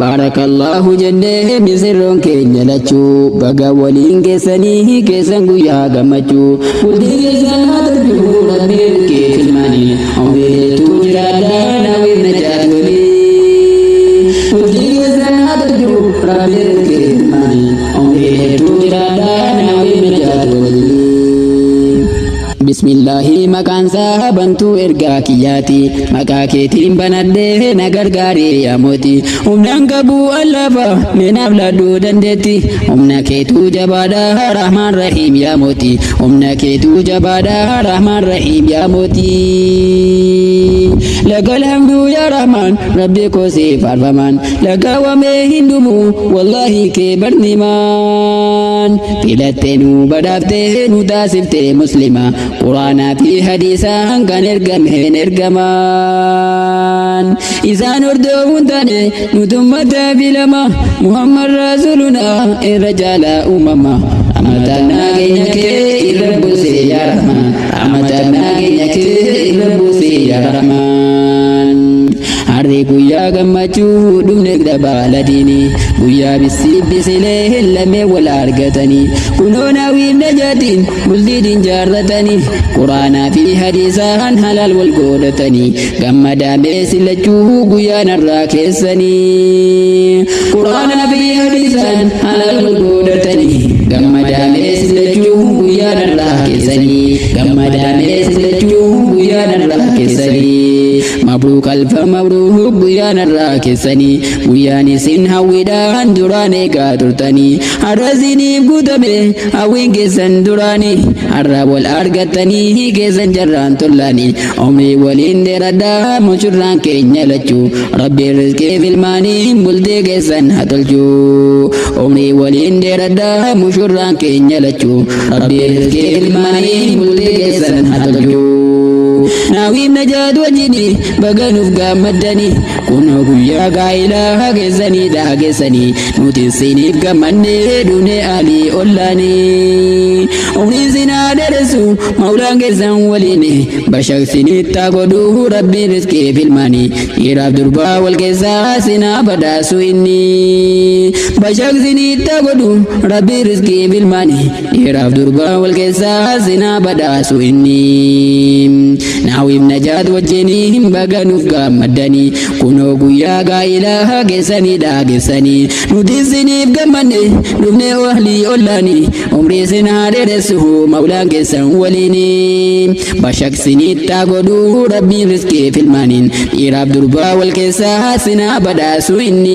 baarakallahu jennee misirroon keenya lachuu baga waliin keessanii keessan guyyaa gammachuu bultii keessan haa tarbiyyuu rabbiin kee filmaanii umriitu jiraadhaa naawwiin najaat walii bultii keessan haa tarbiyyuu rabbiin kee filmaanii umriitu jiraadhaa naawwiin najaat walii. Bismillahi maqaan bantuu ergaa kiyyaati maqaa keetiin banadhee na gargaari yaa mootii humnaan qabu allafa meenaaf ladduu dandeetti humna keetuu jabaadha rahmaan rahiim yaa mootii humna keetuu jabaadha rahmaan rahiim yaa mootii laga alhamdu yaa rahmaan rabbi koosee faarfamaan laga wamee hin dhumu wallahi kee barnimaan filattee nu badhaaftee nu taasiftee muslima Quraana fi hadiisaan kan ergameen ergamaan isaan hordofuun taane nutummata filama Muhammad Rasuluna irra jaalaa uumama rahmatan nageenya kee irra buusee yaa Rahmaan rahmatan nageenya kee irra buusee yaa Rahmaan harri guyyaa gammachuu dhumne dabaladiini guyyaa bisilee lamee wal argatanii kunoo naawwiin najaatiin bultiin jaarratanii Quraanaa fi hadiisaan halaal wal godhatanii gammadamee silachuu guyyaa narraa keessanii Quraanaa fi hadiisaan halaal wal godhatanii gammadamee silachuu guyyaa narraa keessanii gammadamee silachuu guyyaa narraa keessanii مبروك ألف مبروك بيان الراكسني بيان سن هويدان دراني كاترتني الرزيني بقدمي هوين كسن دراني الرب والأرقتني كسن جران تلاني عمري ولين دردا مشران كينيا لچو ربي رزقي في الماني ملدي كسن هتلجو عمري ولين دردا مشران كينيا لچو ربي رزقي في الماني ملدي كسن هتلجو ناوي نجاد وجني بغنوف غمدني كونو غيا غايلا غزني دا غسني نوتي سينيف غمني دوني علي اولاني اوني زنا درسو مولان غزن وليني بشك سيني تاغدو ربي رزقي في الماني يراب دربا والكيسا سنا بداسو اني بشك سيني تاغدو ربي رزقي في الماني يراب دربا والكيسا سنا بداسو اني ناوي نجاد وجني بغنوف غمدني كونو غيا غايلا غسني دا غسني ندسني بغمني دمني اهلي اولاني عمري سنا درسو مولان غسن وليني بشك سني تاغدو ربي رزقي في المانين يراب دربا والكيسا سنا بداسو اني